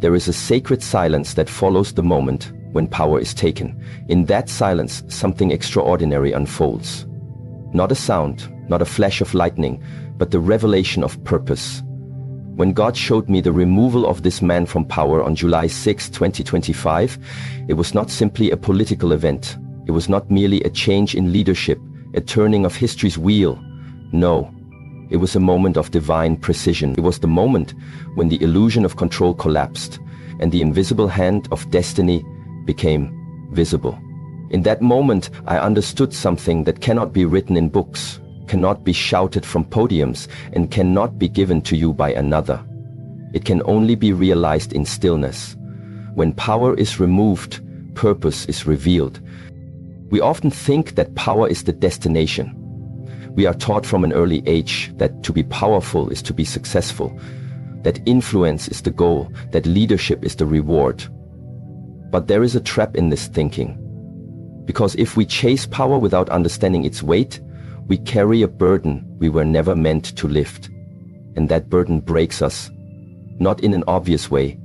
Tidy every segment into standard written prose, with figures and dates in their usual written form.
There is a sacred silence that follows the moment when power is taken. In that silence, something extraordinary unfolds. Not a sound, not a flash of lightning, but the revelation of purpose. When God showed me the removal of this man from power on July 6, 2025, it was not simply a political event. It was not merely a change in leadership, a turning of history's wheel. No, it was a moment of divine precision. It was the moment when the illusion of control collapsed and the invisible hand of destiny became visible. In that moment, I understood something that cannot be written in books, cannot be shouted from podiums, and cannot be given to you by another. It can only be realized in stillness. When power is removed, purpose is revealed. We often think that power is the destination. We are taught from an early age that to be powerful is to be successful, that influence is the goal, that leadership is the reward. But there is a trap in this thinking. Because if we chase power without understanding its weight, we carry a burden we were never meant to lift. And that burden breaks us, not in an obvious way,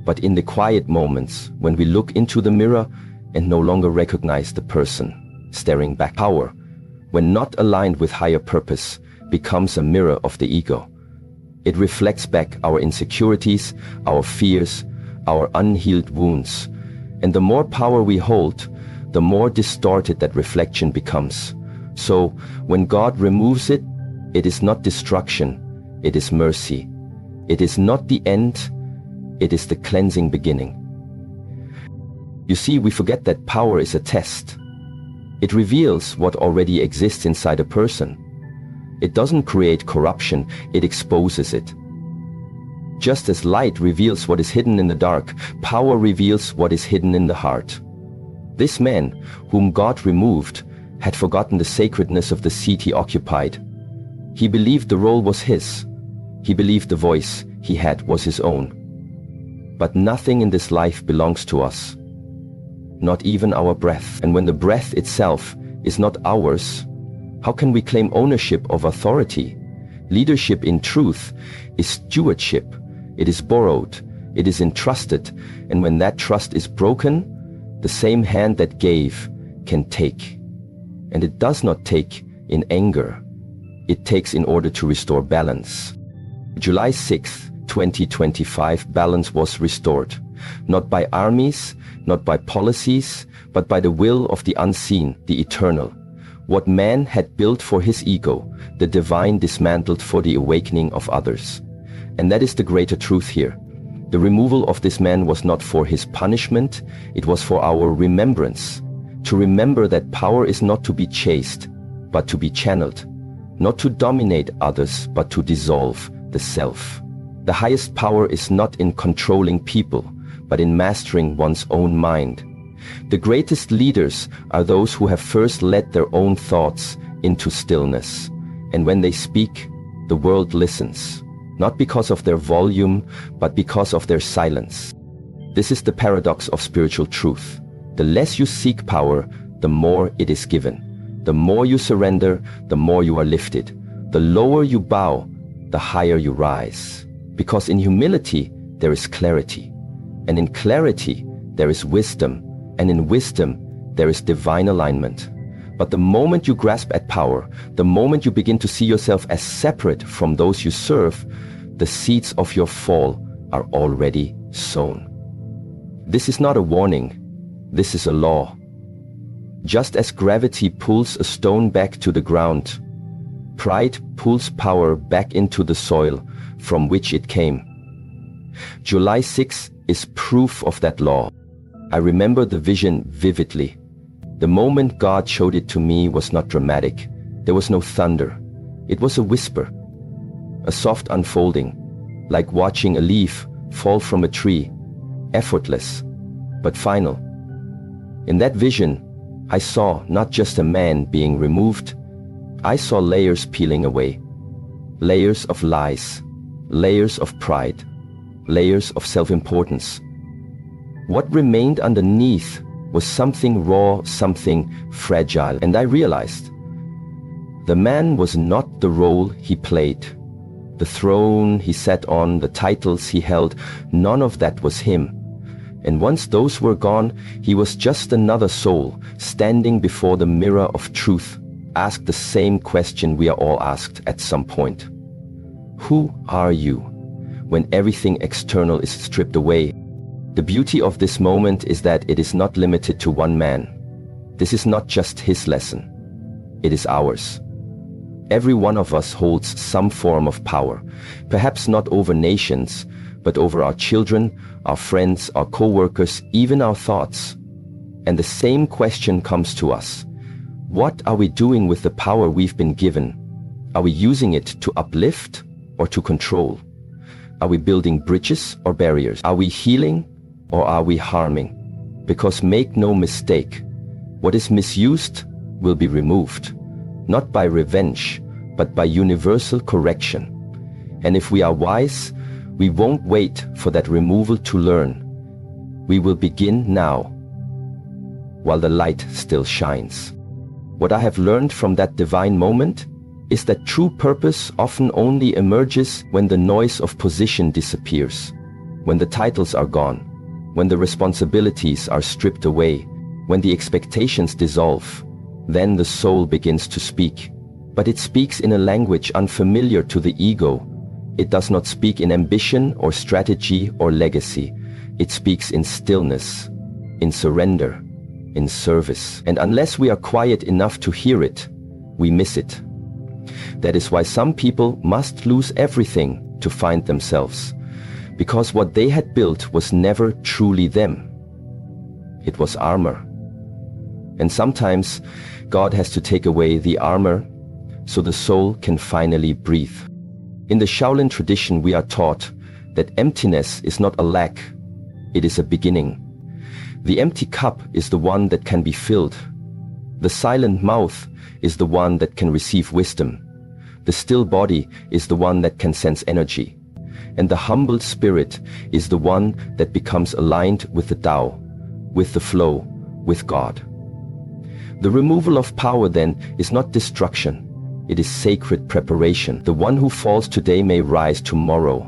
but in the quiet moments when we look into the mirror and no longer recognize the person staring back. Power, when not aligned with higher purpose, becomes a mirror of the ego. It reflects back our insecurities, our fears, our unhealed wounds. And the more power we hold, the more distorted that reflection becomes. So, when God removes it, it is not destruction, it is mercy. It is not the end, it is the cleansing beginning. You see, we forget that power is a test. It reveals what already exists inside a person. It doesn't create corruption, it exposes it. Just as light reveals what is hidden in the dark, power reveals what is hidden in the heart. This man, whom God removed, had forgotten the sacredness of the seat he occupied. He believed the role was his. He believed the voice he had was his own. But nothing in this life belongs to us. Not even our breath. And when the breath itself is not ours, how can we claim ownership of authority? Leadership in truth is stewardship. It is borrowed. It is entrusted. And when that trust is broken, the same hand that gave can take. And it does not take in anger. It takes in order to restore balance. July 6th, 2025, balance was restored. Not by armies, not by policies, but by the will of the unseen, the eternal. What man had built for his ego, the divine dismantled for the awakening of others. And that is the greater truth here. The removal of this man was not for his punishment, it was for our remembrance. To remember that power is not to be chased, but to be channeled. Not to dominate others, but to dissolve the self. The highest power is not in controlling people, but in mastering one's own mind. The greatest leaders are those who have first led their own thoughts into stillness. And when they speak, the world listens, not because of their volume, but because of their silence. This is the paradox of spiritual truth. The less you seek power, the more it is given. The more you surrender, the more you are lifted. The lower you bow, the higher you rise. Because in humility, there is clarity. And in clarity, there is wisdom. And in wisdom, there is divine alignment. But the moment you grasp at power, the moment you begin to see yourself as separate from those you serve, the seeds of your fall are already sown. This is not a warning. This is a law. Just as gravity pulls a stone back to the ground, pride pulls power back into the soil from which it came. July 6 is proof of that law. I remember the vision vividly. The moment God showed it to me was not dramatic. There was no thunder. It was a whisper, a soft unfolding, like watching a leaf fall from a tree, effortless, but final. In that vision, I saw not just a man being removed, I saw layers peeling away. Layers of lies, layers of pride, layers of self-importance. What remained underneath was something raw, something fragile, and I realized the man was not the role he played. The throne he sat on, the titles he held, none of that was him. And once those were gone, he was just another soul, standing before the mirror of truth, asked the same question we are all asked at some point. Who are you when everything external is stripped away? The beauty of this moment is that it is not limited to one man. This is not just his lesson. It is ours. Every one of us holds some form of power, perhaps not over nations, but over our children, our friends, our co-workers, even our thoughts. And the same question comes to us. What are we doing with the power we've been given? Are we using it to uplift or to control? Are we building bridges or barriers? Are we healing or are we harming? Because make no mistake, what is misused will be removed, not by revenge, but by universal correction. And if we are wise, we won't wait for that removal to learn. We will begin now, while the light still shines. What I have learned from that divine moment is that true purpose often only emerges when the noise of position disappears, when the titles are gone, when the responsibilities are stripped away, when the expectations dissolve. Then the soul begins to speak. But it speaks in a language unfamiliar to the ego. It does not speak in ambition or strategy or legacy. It speaks in stillness, in surrender, in service. And unless we are quiet enough to hear it, we miss it. That is why some people must lose everything to find themselves, because what they had built was never truly them. It was armor. And sometimes God has to take away the armor so the soul can finally breathe. In the Shaolin tradition, we are taught that emptiness is not a lack, it is a beginning. The empty cup is the one that can be filled. The silent mouth is the one that can receive wisdom. The still body is the one that can sense energy. And the humbled spirit is the one that becomes aligned with the Tao, with the flow, with God. The removal of power then is not destruction. It is sacred preparation. The one who falls today may rise tomorrow,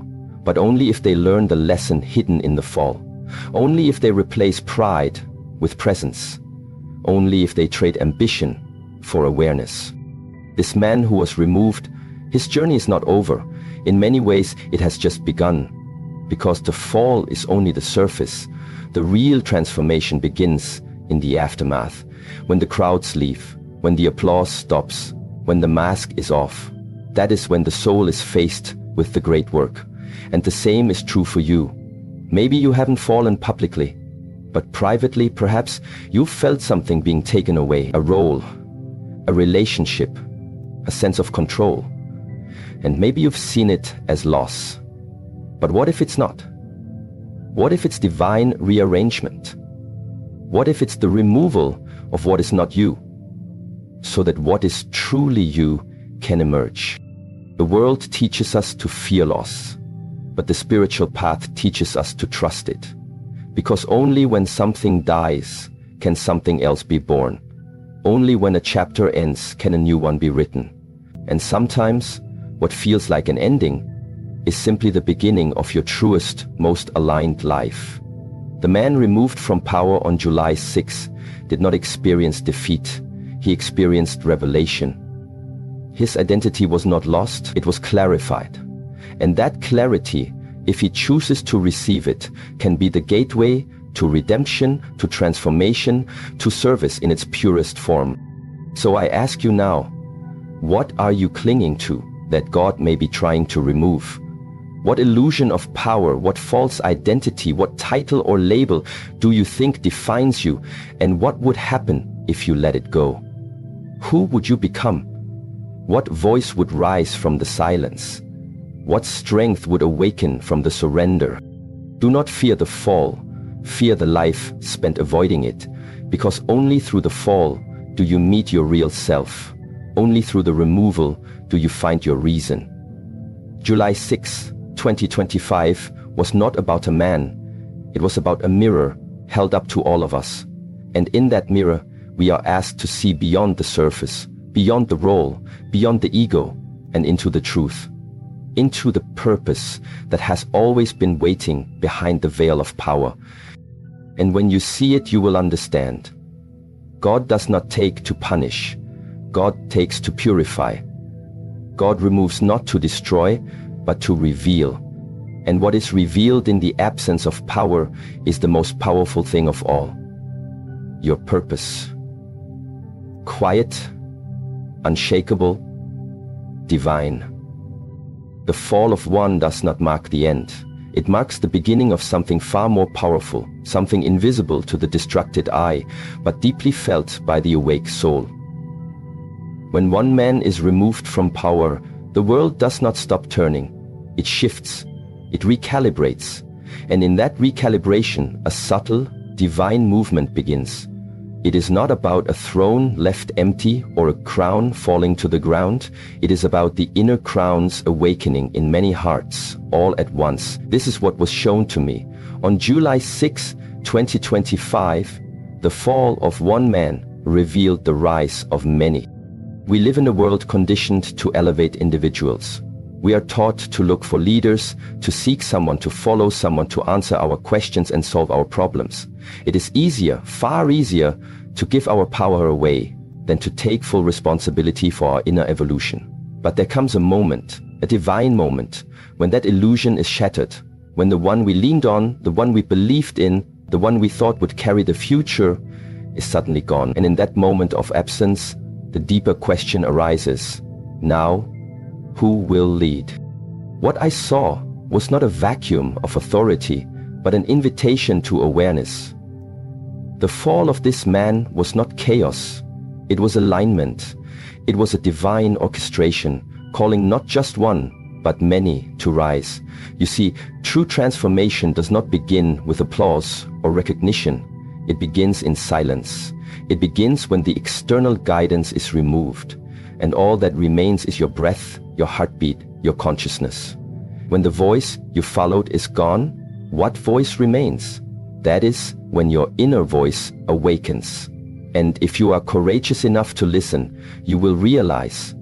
but only if they learn the lesson hidden in the fall. Only if they replace pride with presence. Only if they trade ambition for awareness. This man who was removed, his journey is not over. In many ways, it has just begun. Because the fall is only the surface. The real transformation begins in the aftermath. When the crowds leave, when the applause stops, when the mask is off. That is when the soul is faced with the great work. And the same is true for you. Maybe you haven't fallen publicly, but privately perhaps you've felt something being taken away. A role, a relationship, a sense of control. And maybe you've seen it as loss. But what if it's not? What if it's divine rearrangement? What if it's the removal of what is not you, so that what is truly you can emerge? The world teaches us to fear loss, but the spiritual path teaches us to trust it. Because only when something dies can something else be born. Only when a chapter ends can a new one be written. And sometimes what feels like an ending is simply the beginning of your truest, most aligned life. The man removed from power on July 6 did not experience defeat. He experienced revelation. His identity was not lost, it was clarified. And that clarity, if he chooses to receive it, can be the gateway to redemption, to transformation, to service in its purest form. So I ask you now, what are you clinging to that God may be trying to remove? What illusion of power, what false identity, what title or label do you think defines you? And what would happen if you let it go? Who would you become? What voice would rise from the silence? What strength would awaken from the surrender? Do not fear the fall, fear the life spent avoiding it, because only through the fall do you meet your real self. Only through the removal do you find your reason. July 6, 2025 was not about a man. It was about a mirror held up to all of us. And in that mirror, we are asked to see beyond the surface, beyond the role, beyond the ego, and into the truth. into the purpose that has always been waiting behind the veil of power. And when you see it, you will understand. God does not take to punish. God takes to purify. God removes not to destroy, but to reveal. And what is revealed in the absence of power is the most powerful thing of all. Your purpose. Quiet, unshakable, divine. The fall of one does not mark the end. It marks the beginning of something far more powerful, something invisible to the distracted eye, but deeply felt by the awake soul. When one man is removed from power, the world does not stop turning. It shifts, it recalibrates, and in that recalibration, a subtle, divine movement begins. It is not about a throne left empty or a crown falling to the ground. It is about the inner crowns awakening in many hearts, all at once. This is what was shown to me. On July 6, 2025, the fall of one man revealed the rise of many. We live in a world conditioned to elevate individuals. We are taught to look for leaders, to seek someone to follow, someone to answer our questions and solve our problems. It is easier, far easier, to give our power away than to take full responsibility for our inner evolution. But there comes a moment, a divine moment, when that illusion is shattered, when the one we leaned on, the one we believed in, the one we thought would carry the future, is suddenly gone. And in that moment of absence, the deeper question arises, now, who will lead? What I saw was not a vacuum of authority, but an invitation to awareness. The fall of this man was not chaos. It was alignment. It was a divine orchestration, calling not just one, but many to rise. You see, true transformation does not begin with applause or recognition. It begins in silence. It begins when the external guidance is removed, and all that remains is your breath, your heartbeat, your consciousness. When the voice you followed is gone, what voice remains? That is when your inner voice awakens. And if you are courageous enough to listen, you will realize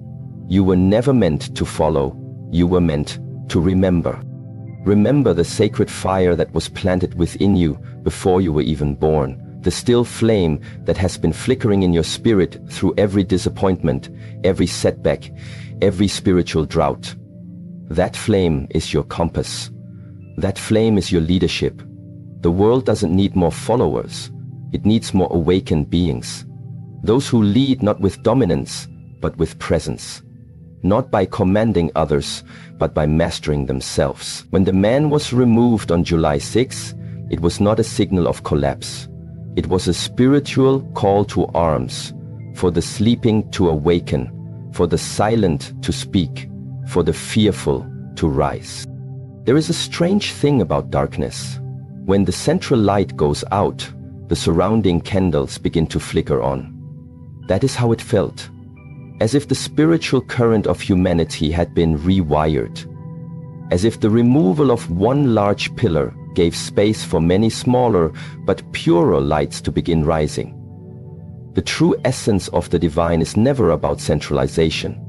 you were never meant to follow, you were meant to remember. Remember the sacred fire that was planted within you before you were even born. The still flame that has been flickering in your spirit through every disappointment, every setback, every spiritual drought. That flame is your compass. That flame is your leadership. The world doesn't need more followers. It needs more awakened beings. Those who lead not with dominance, but with presence. Not by commanding others, but by mastering themselves. When the man was removed on July 6, it was not a signal of collapse. It was a spiritual call to arms, for the sleeping to awaken, for the silent to speak, for the fearful to rise. There is a strange thing about darkness. When the central light goes out, the surrounding candles begin to flicker on. That is how it felt, as if the spiritual current of humanity had been rewired, as if the removal of one large pillar gave space for many smaller but purer lights to begin rising. The true essence of the divine is never about centralization.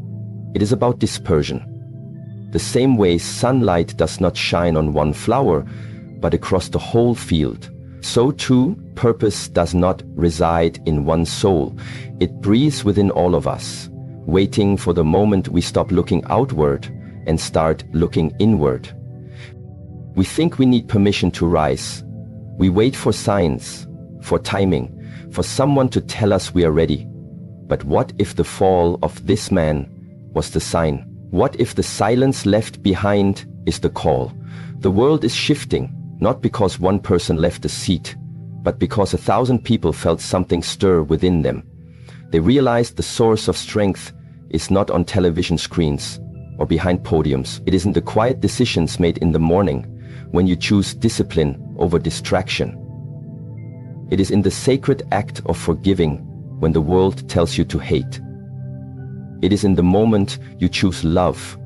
It is about dispersion. The same way sunlight does not shine on one flower, but across the whole field, so too purpose does not reside in one soul. It breathes within all of us, waiting for the moment we stop looking outward and start looking inward. We think we need permission to rise. We wait for signs, for timing, for someone to tell us we are ready. But what if the fall of this man was the sign? What if the silence left behind is the call? The world is shifting, not because one person left a seat, but because 1,000 people felt something stir within them. They realized the source of strength is not on television screens or behind podiums. It is in the quiet decisions made in the morning, when you choose discipline over distraction. It is in the sacred act of forgiving when the world tells you to hate. It is in the moment you choose love,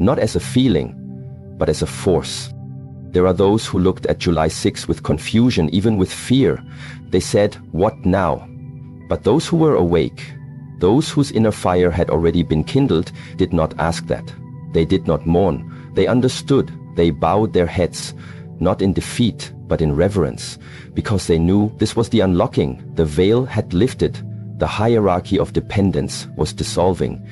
not as a feeling, but as a force. There are those who looked at July 6 with confusion, even with fear. They said, "What now?" But those who were awake, those whose inner fire had already been kindled, did not ask that. They did not mourn. They understood, they bowed their heads, not in defeat, but in reverence, because they knew this was the unlocking. The veil had lifted, the hierarchy of dependence was dissolving.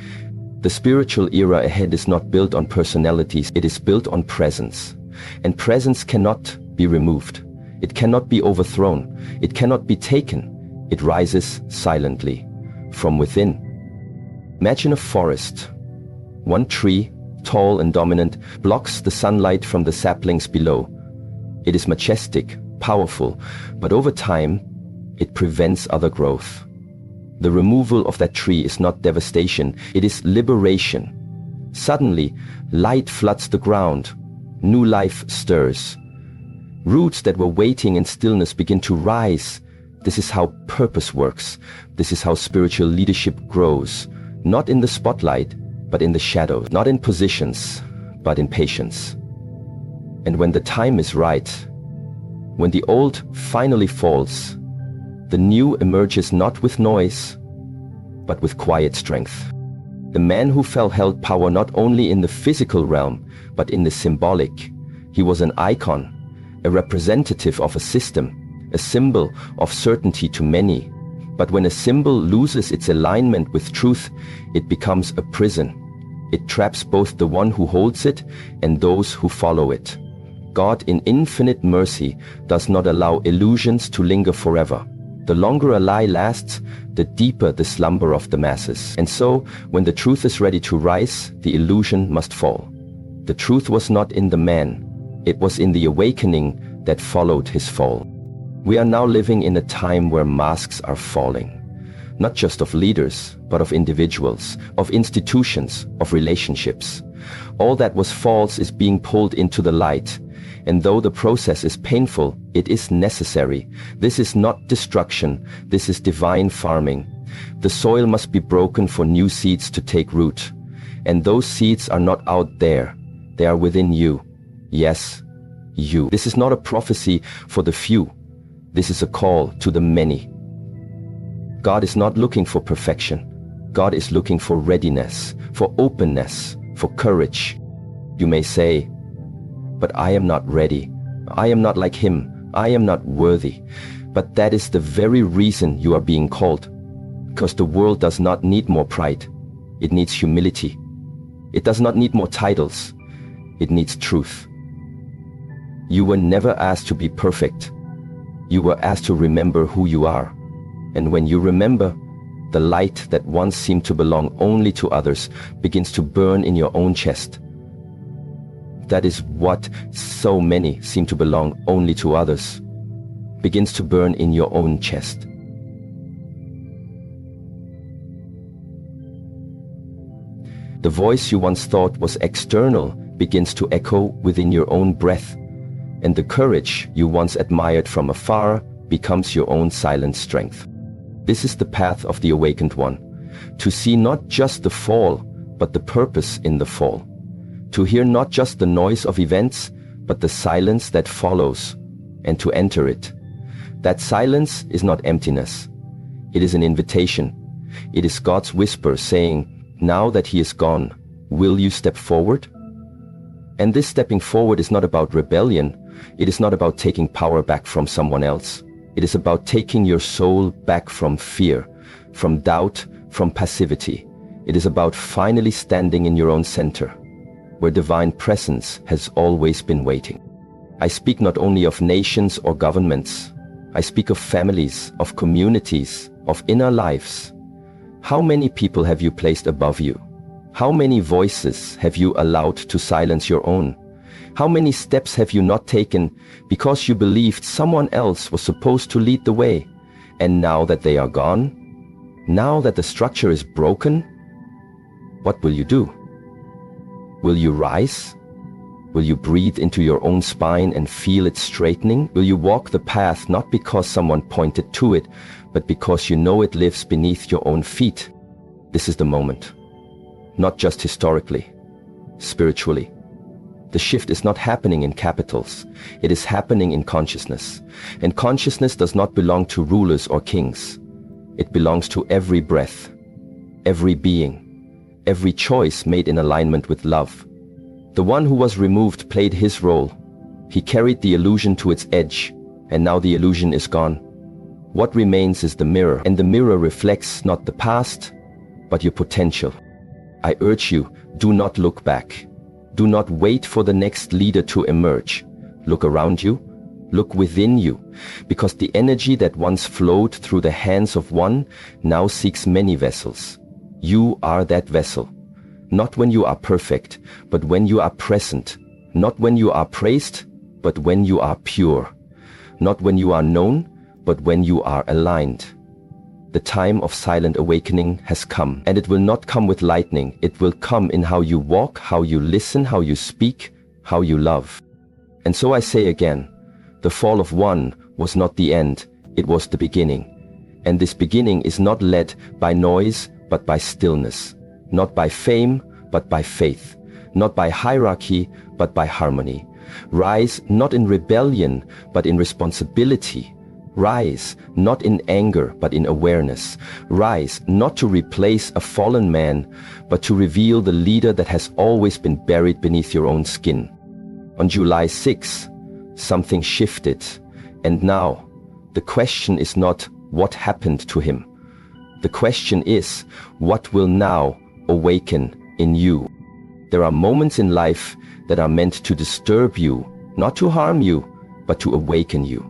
The spiritual era ahead is not built on personalities, it is built on presence. And presence cannot be removed. It cannot be overthrown. It cannot be taken. It rises silently from within. Imagine a forest. One tree, tall and dominant, blocks the sunlight from the saplings below. It is majestic, powerful, but over time, it prevents other growth. The removal of that tree is not devastation, it is liberation. Suddenly, light floods the ground. New life stirs. Roots that were waiting in stillness begin to rise. This is how purpose works. This is how spiritual leadership grows. Not in the spotlight, but in the shadows. Not in positions, but in patience. And when the time is right, when the old finally falls, the new emerges not with noise, but with quiet strength. The man who fell held power not only in the physical realm, but in the symbolic. He was an icon, a representative of a system, a symbol of certainty to many. But when a symbol loses its alignment with truth, it becomes a prison. It traps both the one who holds it and those who follow it. God, in infinite mercy, does not allow illusions to linger forever. The longer a lie lasts, the deeper the slumber of the masses. And so, when the truth is ready to rise, the illusion must fall. The truth was not in the man. It was in the awakening that followed his fall. We are now living in a time where masks are falling. Not just of leaders, but of individuals, of institutions, of relationships. All that was false is being pulled into the light. And though the process is painful, it is necessary. This is not destruction, this is divine farming. The soil must be broken for new seeds to take root. And those seeds are not out there, they are within you. Yes, you. This is not a prophecy for the few. This is a call to the many. God is not looking for perfection. God is looking for readiness, for openness, for courage. You may say, but I am not ready. I am not like him. I am not worthy. But that is the very reason you are being called. Because the world does not need more pride. It needs humility. It does not need more titles. It needs truth. You were never asked to be perfect. You were asked to remember who you are. And when you remember, the light that once seemed to belong only to others begins to burn in your own chest. That is what so many seem to belong only to others, begins to burn in your own chest. The voice you once thought was external begins to echo within your own breath, and the courage you once admired from afar becomes your own silent strength. This is the path of the awakened one, to see not just the fall, but the purpose in the fall. To hear not just the noise of events, but the silence that follows, and to enter it. That silence is not emptiness. It is an invitation. It is God's whisper saying, now that he is gone, will you step forward? And this stepping forward is not about rebellion. It is not about taking power back from someone else. It is about taking your soul back from fear, from doubt, from passivity. It is about finally standing in your own center, where divine presence has always been waiting. I speak not only of nations or governments. I speak of families, of communities, of inner lives. How many people have you placed above you? How many voices have you allowed to silence your own? How many steps have you not taken because you believed someone else was supposed to lead the way? And now that they are gone, now that the structure is broken, what will you do? Will you rise? Will you breathe into your own spine and feel it straightening? Will you walk the path not because someone pointed to it, but because you know it lives beneath your own feet? This is the moment. Not just historically, spiritually. The shift is not happening in capitals. It is happening in consciousness. And consciousness does not belong to rulers or kings. It belongs to every breath, every being, every choice made in alignment with love. The one who was removed played his role. He carried the illusion to its edge, and now the illusion is gone. What remains is the mirror, and the mirror reflects not the past, but your potential. I urge you, do not look back. Do not wait for the next leader to emerge. Look around you, look within you, because the energy that once flowed through the hands of one now seeks many vessels. You are that vessel. Not when you are perfect, but when you are present. Not when you are praised, but when you are pure. Not when you are known, but when you are aligned. The time of silent awakening has come, and it will not come with lightning. It will come in how you walk, how you listen, how you speak, how you love. And so I say again, the fall of one was not the end, it was the beginning. And this beginning is not led by noise, but by stillness. Not by fame, but by faith. Not by hierarchy, but by harmony. Rise not in rebellion, but in responsibility. Rise not in anger, but in awareness. Rise not to replace a fallen man, but to reveal the leader that has always been buried beneath your own skin. On July 6, something shifted, and now the question is not what happened to him. The question is, what will now awaken in you? There are moments in life that are meant to disturb you, not to harm you, but to awaken you.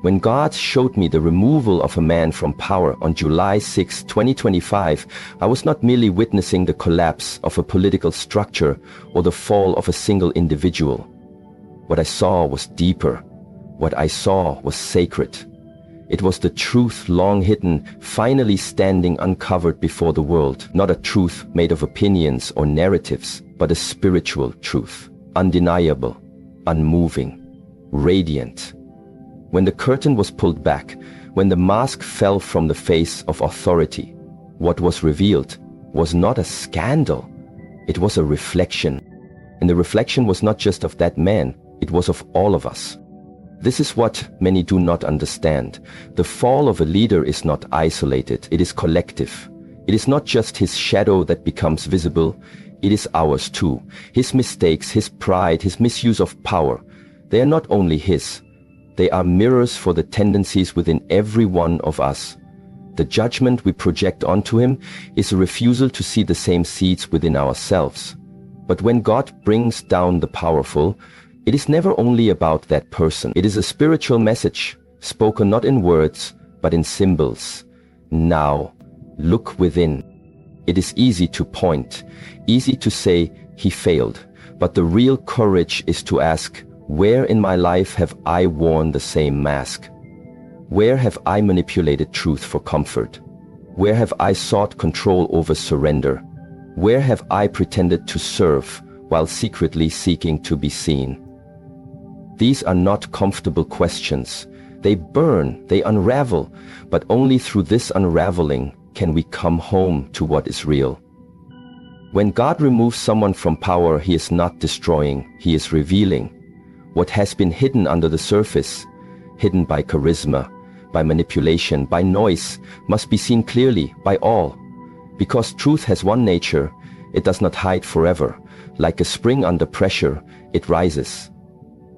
When God showed me the removal of a man from power on July 6, 2025, I was not merely witnessing the collapse of a political structure or the fall of a single individual. What I saw was deeper. What I saw was sacred. It was the truth long hidden, finally standing uncovered before the world. Not a truth made of opinions or narratives, but a spiritual truth. Undeniable, unmoving, radiant. When the curtain was pulled back, when the mask fell from the face of authority, what was revealed was not a scandal. It was a reflection. And the reflection was not just of that man, it was of all of us. This is what many do not understand. The fall of a leader is not isolated, it is collective. It is not just his shadow that becomes visible, it is ours too. His mistakes, his pride, his misuse of power, they are not only his. They are mirrors for the tendencies within every one of us. The judgment we project onto him is a refusal to see the same seeds within ourselves. But when God brings down the powerful, it is never only about that person. It is a spiritual message, spoken not in words, but in symbols. Now, look within. It is easy to point, easy to say, he failed. But the real courage is to ask, where in my life have I worn the same mask? Where have I manipulated truth for comfort? Where have I sought control over surrender? Where have I pretended to serve while secretly seeking to be seen? These are not comfortable questions. They burn, they unravel, but only through this unraveling can we come home to what is real. When God removes someone from power, he is not destroying, he is revealing. What has been hidden under the surface, hidden by charisma, by manipulation, by noise, must be seen clearly by all. Because truth has one nature, it does not hide forever. Like a spring under pressure, it rises.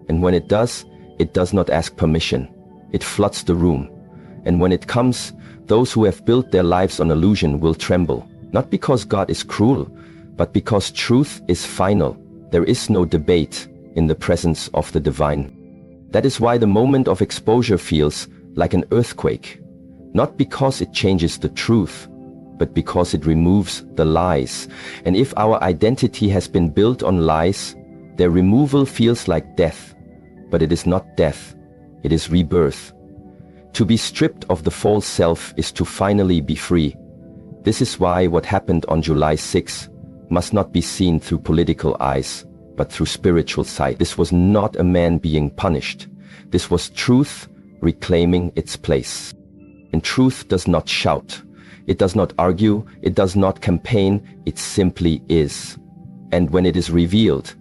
And when it does not ask permission. It floods the room. And when it comes, those who have built their lives on illusion will tremble. Not because God is cruel, but because truth is final. There is no debate in the presence of the divine. That is why the moment of exposure feels like an earthquake. Not because it changes the truth, but because it removes the lies. And if our identity has been built on lies, their removal feels like death. But it is not death, it is rebirth. To be stripped of the false self is to finally be free. This is why what happened on July 6 must not be seen through political eyes, but through spiritual sight. This was not a man being punished. This was truth reclaiming its place. And truth does not shout. It does not argue. It does not campaign. It simply is. And when it is revealed,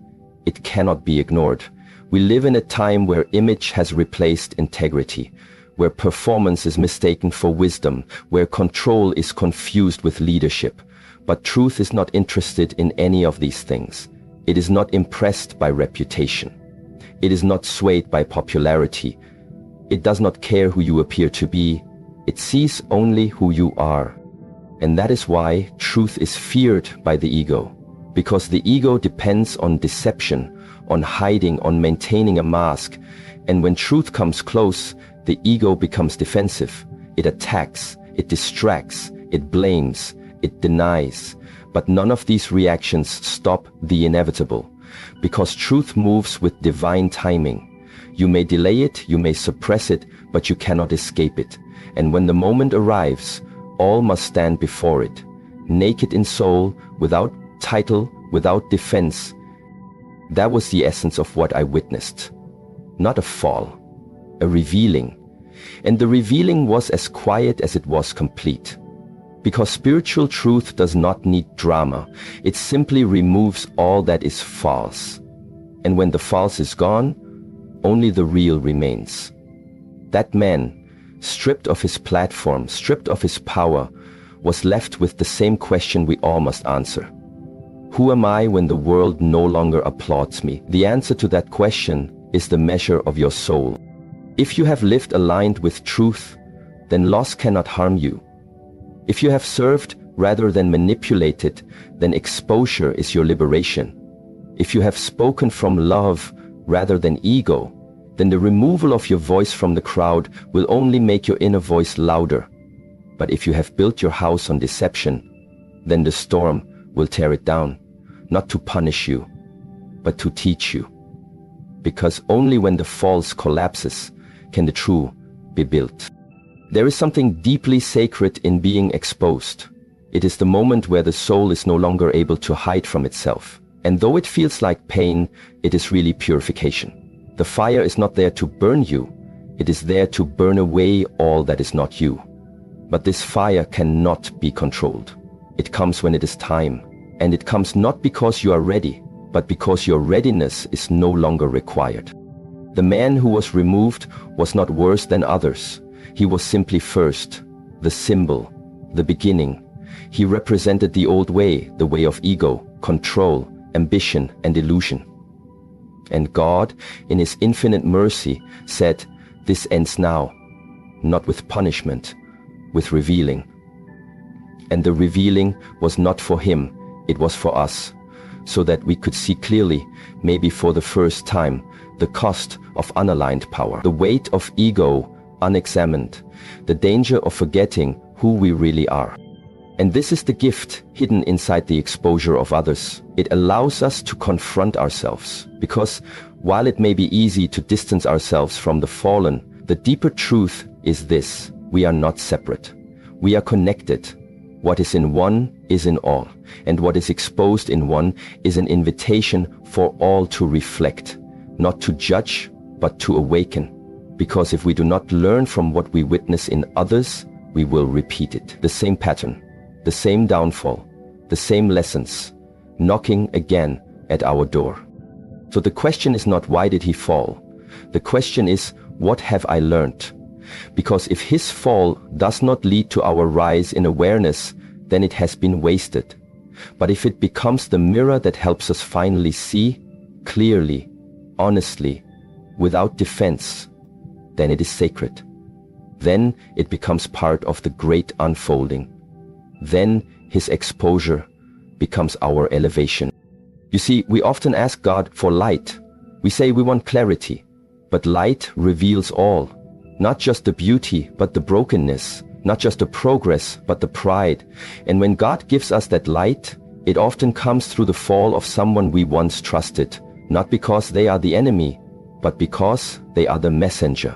it cannot be ignored. We live in a time where image has replaced integrity, where performance is mistaken for wisdom, where control is confused with leadership. But truth is not interested in any of these things. It is not impressed by reputation. It is not swayed by popularity. It does not care who you appear to be. It sees only who you are. And that is why truth is feared by the ego. Because the ego depends on deception, on hiding, on maintaining a mask. And when truth comes close, the ego becomes defensive. It attacks, it distracts, it blames, it denies. But none of these reactions stop the inevitable. Because truth moves with divine timing. You may delay it, you may suppress it, but you cannot escape it. And when the moment arrives, all must stand before it, naked in soul, without title, without defense. That was the essence of what I witnessed. Not a fall, a revealing. And the revealing was as quiet as it was complete. Because spiritual truth does not need drama. It simply removes all that is false. And when the false is gone, only the real remains. That man, stripped of his platform, stripped of his power, was left with the same question we all must answer. Who am I when the world no longer applauds me? The answer to that question is the measure of your soul. If you have lived aligned with truth, then loss cannot harm you. If you have served rather than manipulated, then exposure is your liberation. If you have spoken from love rather than ego, then the removal of your voice from the crowd will only make your inner voice louder. But if you have built your house on deception, then the storm will tear it down, not to punish you, but to teach you. Because only when the false collapses can the true be built. There is something deeply sacred in being exposed. It is the moment where the soul is no longer able to hide from itself. And though it feels like pain, it is really purification. The fire is not there to burn you. It is there to burn away all that is not you. But this fire cannot be controlled. It comes when it is time. And it comes not because you are ready, but because your readiness is no longer required. The man who was removed was not worse than others. He was simply first, the symbol, the beginning. He represented the old way, the way of ego, control, ambition, and illusion. And God, in His infinite mercy, said, "This ends now, not with punishment, with revealing." And the revealing was not for Him, it was for us, so that we could see clearly, maybe for the first time, the cost of unaligned power, the weight of ego unexamined, the danger of forgetting who we really are. And this is the gift hidden inside the exposure of others. It allows us to confront ourselves, because while it may be easy to distance ourselves from the fallen, the deeper truth is this: we are not separate. We are connected. What is in one is in all, and what is exposed in one is an invitation for all to reflect, not to judge, but to awaken. Because if we do not learn from what we witness in others, we will repeat it. The same pattern, the same downfall, the same lessons, knocking again at our door. So the question is not why did he fall? The question is, what have I learned? Because if his fall does not lead to our rise in awareness, then it has been wasted. But if it becomes the mirror that helps us finally see, clearly, honestly, without defense, then it is sacred. Then it becomes part of the great unfolding. Then his exposure becomes our elevation. You see, we often ask God for light. We say we want clarity, but light reveals all. Not just the beauty, but the brokenness. Not just the progress, but the pride. And when God gives us that light, it often comes through the fall of someone we once trusted. Not because they are the enemy, but because they are the messenger.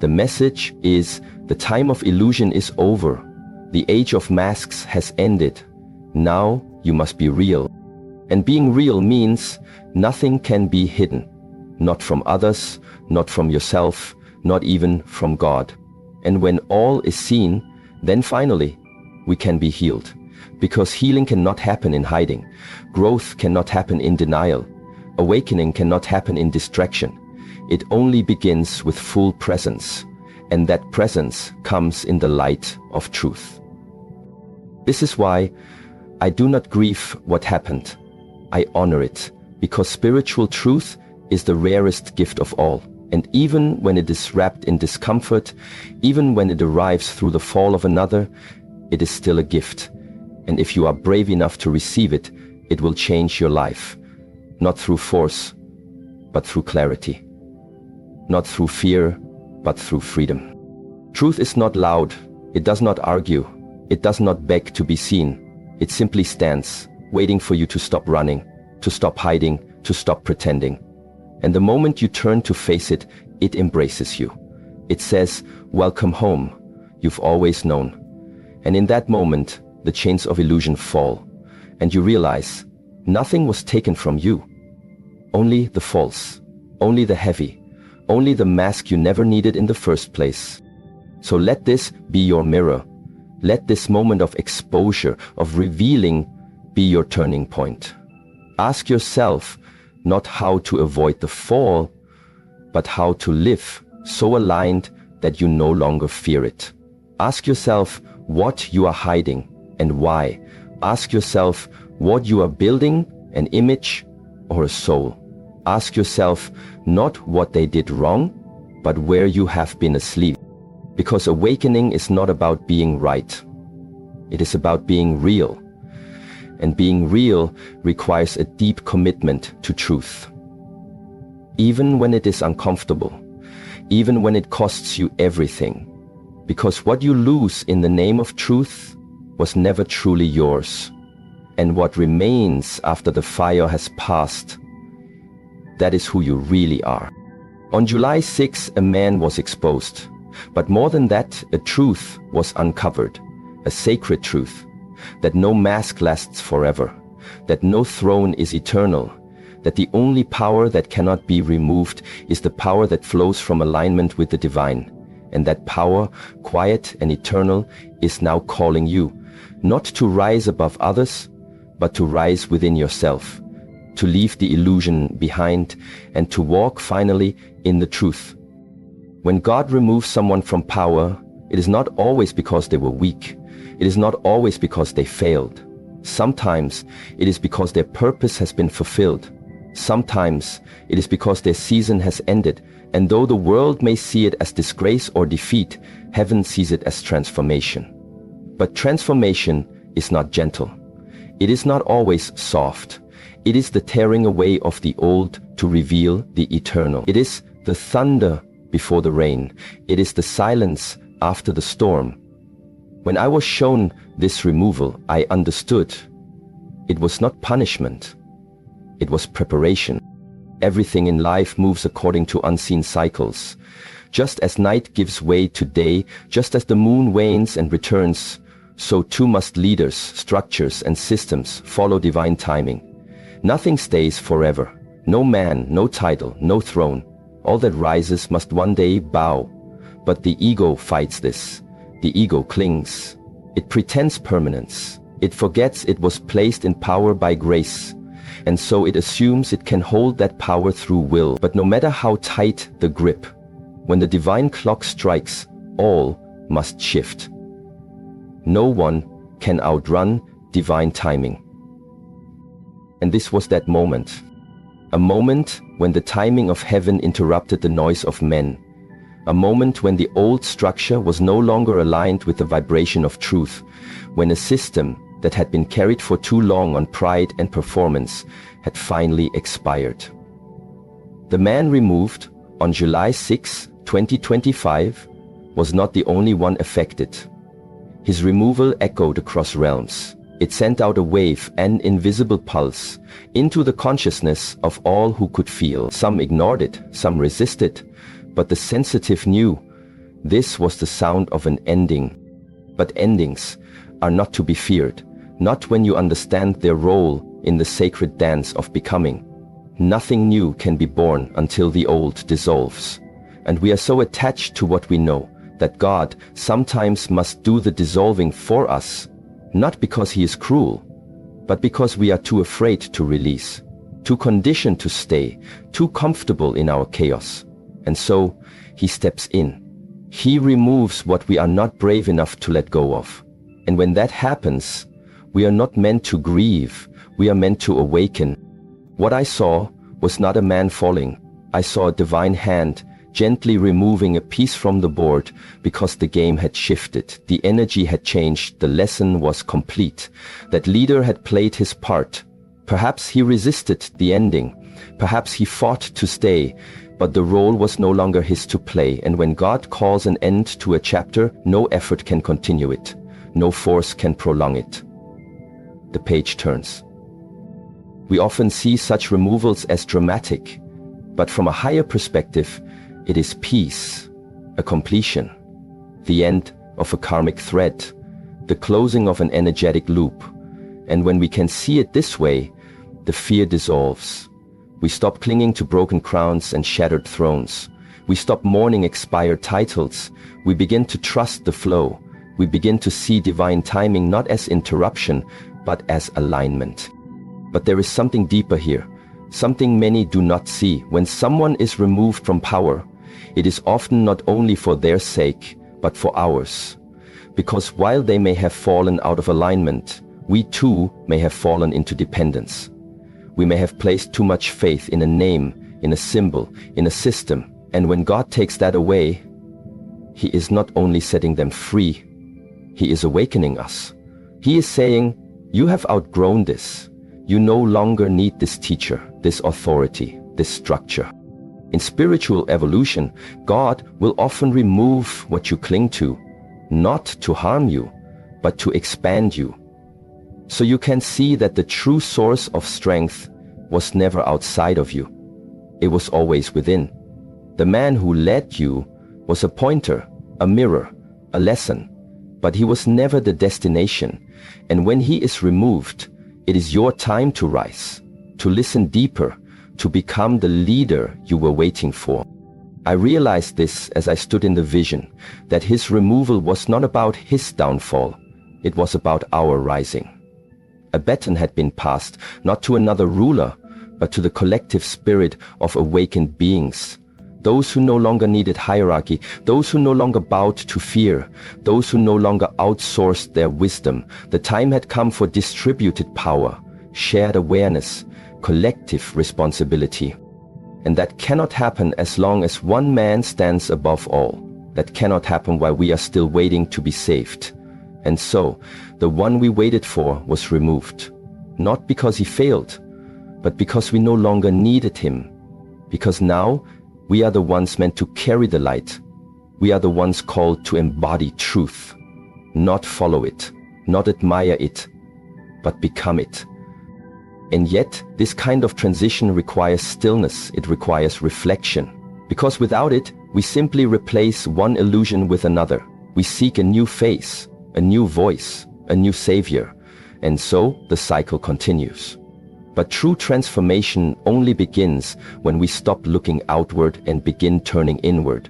The message is, the time of illusion is over. The age of masks has ended. Now you must be real. And being real means nothing can be hidden. Not from others, not from yourself, not even from God. And when all is seen, then finally we can be healed. Because healing cannot happen in hiding. Growth cannot happen in denial. Awakening cannot happen in distraction. It only begins with full presence. And that presence comes in the light of truth. This is why I do not grieve what happened. I honor it. Because spiritual truth is the rarest gift of all. And even when it is wrapped in discomfort, even when it arrives through the fall of another, it is still a gift. And if you are brave enough to receive it, it will change your life. Not through force, but through clarity. Not through fear, but through freedom. Truth is not loud. It does not argue. It does not beg to be seen. It simply stands, waiting for you to stop running, to stop hiding, to stop pretending. And the moment you turn to face it, it embraces you. It says, "Welcome home. You've always known." And in that moment, the chains of illusion fall, and you realize nothing was taken from you. Only the false, only the heavy, only the mask you never needed in the first place. So let this be your mirror. Let this moment of exposure, of revealing, be your turning point. Ask yourself not how to avoid the fall, but how to live so aligned that you no longer fear it. Ask yourself what you are hiding and why. Ask yourself what you are building, an image or a soul. Ask yourself not what they did wrong, but where you have been asleep. Because awakening is not about being right. It is about being real. And being real requires a deep commitment to truth. Even when it is uncomfortable, even when it costs you everything. Because what you lose in the name of truth was never truly yours. And what remains after the fire has passed, that is who you really are. On July 6, a man was exposed. But more than that, a truth was uncovered, a sacred truth, that no mask lasts forever, that no throne is eternal, that the only power that cannot be removed is the power that flows from alignment with the divine. And that power, quiet and eternal, is now calling you, not to rise above others, but to rise within yourself, to leave the illusion behind and to walk finally in the truth. When God removes someone from power, it is not always because they were weak. It is not always because they failed. Sometimes it is because their purpose has been fulfilled. Sometimes it is because their season has ended, and though the world may see it as disgrace or defeat, heaven sees it as transformation. But transformation is not gentle. It is not always soft. It is the tearing away of the old to reveal the eternal. It is the thunder before the rain. It is the silence after the storm. When I was shown this removal, I understood. It was not punishment. It was preparation. Everything in life moves according to unseen cycles. Just as night gives way to day, just as the moon wanes and returns, so too must leaders, structures, and systems follow divine timing. Nothing stays forever. No man, no title, no throne. All that rises must one day bow. But the ego fights this. The ego clings. It pretends permanence. It forgets it was placed in power by grace. And so it assumes it can hold that power through will. But no matter how tight the grip, when the divine clock strikes, all must shift. No one can outrun divine timing. And this was that moment. A moment when the timing of heaven interrupted the noise of men. A moment when the old structure was no longer aligned with the vibration of truth. When a system that had been carried for too long on pride and performance had finally expired. The man removed on July 6, 2025 was not the only one affected. His removal echoed across realms. It sent out a wave, an invisible pulse, into the consciousness of all who could feel. Some ignored it, some resisted, but the sensitive knew this was the sound of an ending. But endings are not to be feared, not when you understand their role in the sacred dance of becoming. Nothing new can be born until the old dissolves. And we are so attached to what we know that God sometimes must do the dissolving for us, not because he is cruel, but because we are too afraid to release, too conditioned to stay, too comfortable in our chaos. And so he steps in. He removes what we are not brave enough to let go of. And when that happens, we are not meant to grieve, we are meant to awaken. What I saw was not a man falling. I saw a divine hand gently removing a piece from the board because the game had shifted, the energy had changed, the lesson was complete. That leader had played his part. Perhaps he resisted the ending. Perhaps he fought to stay, but the role was no longer his to play, and when God calls an end to a chapter, no effort can continue it. No force can prolong it. The page turns. We often see such removals as dramatic, but from a higher perspective, it is peace, a completion, the end of a karmic thread, the closing of an energetic loop. And when we can see it this way, the fear dissolves. We stop clinging to broken crowns and shattered thrones. We stop mourning expired titles. We begin to trust the flow. We begin to see divine timing not as interruption, but as alignment. But there is something deeper here, something many do not see. When someone is removed from power, it is often not only for their sake, but for ours. Because while they may have fallen out of alignment, we too may have fallen into dependence. We may have placed too much faith in a name, in a symbol, in a system, and when God takes that away, He is not only setting them free, He is awakening us. He is saying, you have outgrown this. You no longer need this teacher, this authority, this structure. In spiritual evolution, God will often remove what you cling to, not to harm you, but to expand you. So you can see that the true source of strength was never outside of you. It was always within. The man who led you was a pointer, a mirror, a lesson, but he was never the destination. And when he is removed, it is your time to rise, to listen deeper, to become the leader you were waiting for. I realized this as I stood in the vision, that his removal was not about his downfall, it was about our rising. A baton had been passed, not to another ruler, but to the collective spirit of awakened beings. Those who no longer needed hierarchy, those who no longer bowed to fear, those who no longer outsourced their wisdom. The time had come for distributed power, shared awareness, collective responsibility. And that cannot happen as long as one man stands above all. That cannot happen while we are still waiting to be saved. And so, the one we waited for was removed. Not because he failed, but because we no longer needed him. Because now, we are the ones meant to carry the light. We are the ones called to embody truth. Not follow it, not admire it, but become it. And yet, this kind of transition requires stillness, it requires reflection. Because without it, we simply replace one illusion with another. We seek a new face, a new voice, a new savior. And so, the cycle continues. But true transformation only begins when we stop looking outward and begin turning inward.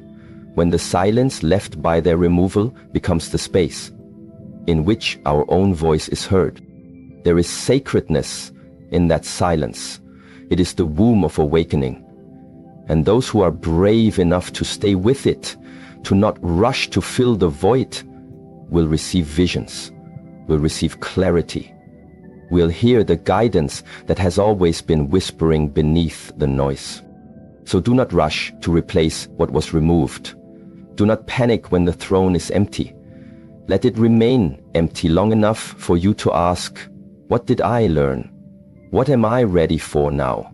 When the silence left by their removal becomes the space in which our own voice is heard. There is sacredness in that silence. It is the womb of awakening. And those who are brave enough to stay with it, to not rush to fill the void, will receive visions, will receive clarity, will hear the guidance that has always been whispering beneath the noise. So do not rush to replace what was removed. Do not panic when the throne is empty. Let it remain empty long enough for you to ask, what did I learn? What am I ready for now?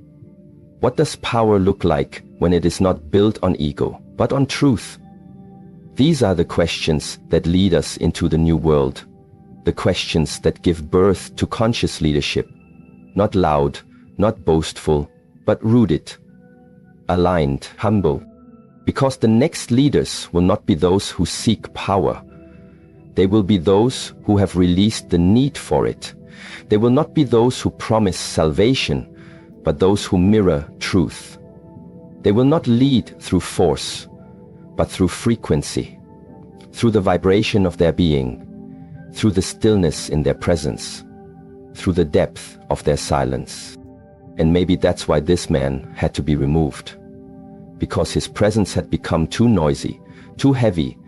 What does power look like when it is not built on ego, but on truth? These are the questions that lead us into the new world. The questions that give birth to conscious leadership. Not loud, not boastful, but rooted, aligned, humble. Because the next leaders will not be those who seek power. They will be those who have released the need for it. They will not be those who promise salvation, but those who mirror truth. They will not lead through force, but through frequency, through the vibration of their being, through the stillness in their presence, through the depth of their silence. And maybe that's why this man had to be removed, because his presence had become too noisy, too heavy,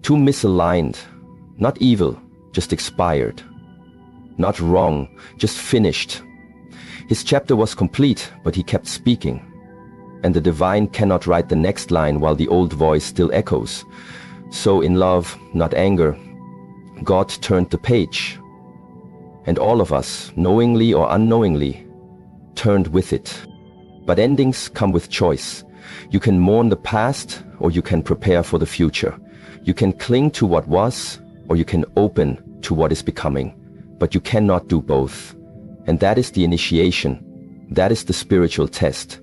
too misaligned, not evil, just expired. Not wrong, just finished. His chapter was complete, but he kept speaking. And the divine cannot write the next line while the old voice still echoes. So in love, not anger, God turned the page. And all of us, knowingly or unknowingly, turned with it. But endings come with choice. You can mourn the past, or you can prepare for the future. You can cling to what was, or you can open to what is becoming. But you cannot do both. And that is the initiation. That is the spiritual test.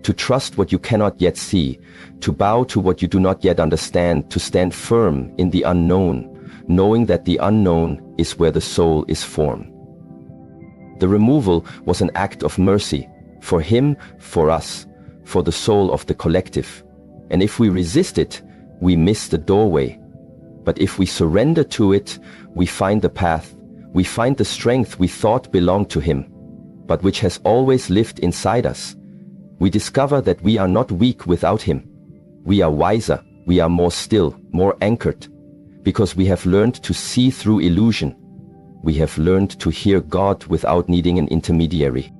To trust what you cannot yet see, to bow to what you do not yet understand, to stand firm in the unknown, knowing that the unknown is where the soul is formed. The removal was an act of mercy, for him, for us, for the soul of the collective. And if we resist it, we miss the doorway. But if we surrender to it, we find the path, we find the strength we thought belonged to him, but which has always lived inside us. We discover that we are not weak without him. We are wiser, we are more still, more anchored, because we have learned to see through illusion. We have learned to hear God without needing an intermediary.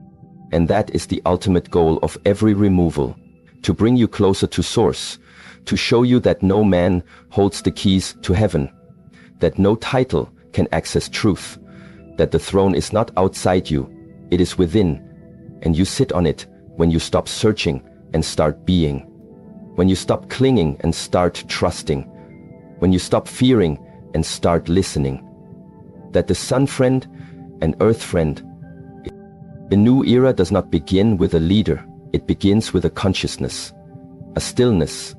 And that is the ultimate goal of every removal, to bring you closer to Source, to show you that no man holds the keys to heaven, that no title can access truth, that the throne is not outside you, it is within, and you sit on it when you stop searching and start being, when you stop clinging and start trusting, when you stop fearing and start listening, that the sun friend and earth friend. The new era does not begin with a leader, it begins with a consciousness, a stillness,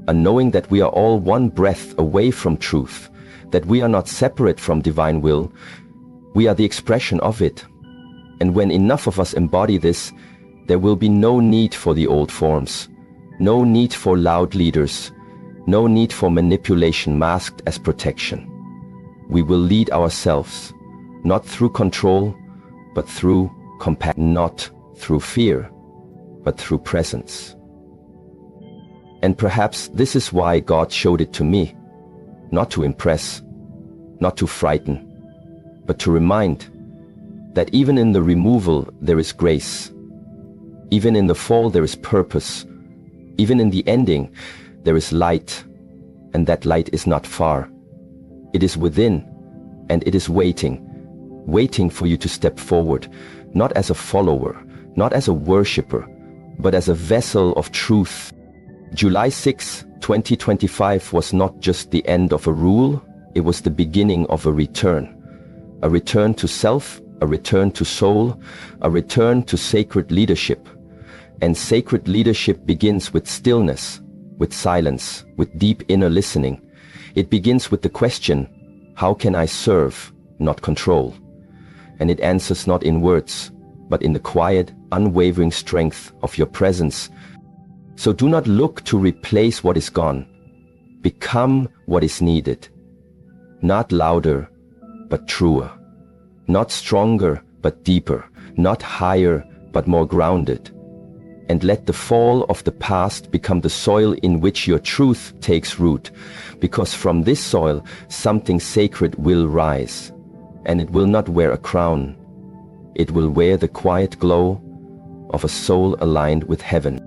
a knowing that we are all one breath away from truth, that we are not separate from divine will, we are the expression of it. And when enough of us embody this, there will be no need for the old forms, no need for loud leaders, no need for manipulation masked as protection. We will lead ourselves, not through control, but through compassion, not through fear, but through presence. And perhaps this is why God showed it to me, not to impress, not to frighten, but to remind that even in the removal there is grace. Even in the fall there is purpose. Even in the ending there is light, and that light is not far. It is within, and it is waiting for you to step forward, not as a follower, not as a worshipper, but as a vessel of truth. July 6, 2025 was not just the end of a rule, it was the beginning of a return to self, a return to soul, a return to sacred leadership. And sacred leadership begins with stillness, with silence, with deep inner listening. It begins with the question, how can I serve, not control? And it answers not in words, but in the quiet, unwavering strength of your presence. So do not look to replace what is gone. Become what is needed. Not louder, but truer. Not stronger, but deeper. Not higher, but more grounded. And let the fall of the past become the soil in which your truth takes root, because from this soil something sacred will rise, and it will not wear a crown. It will wear the quiet glow of a soul aligned with heaven.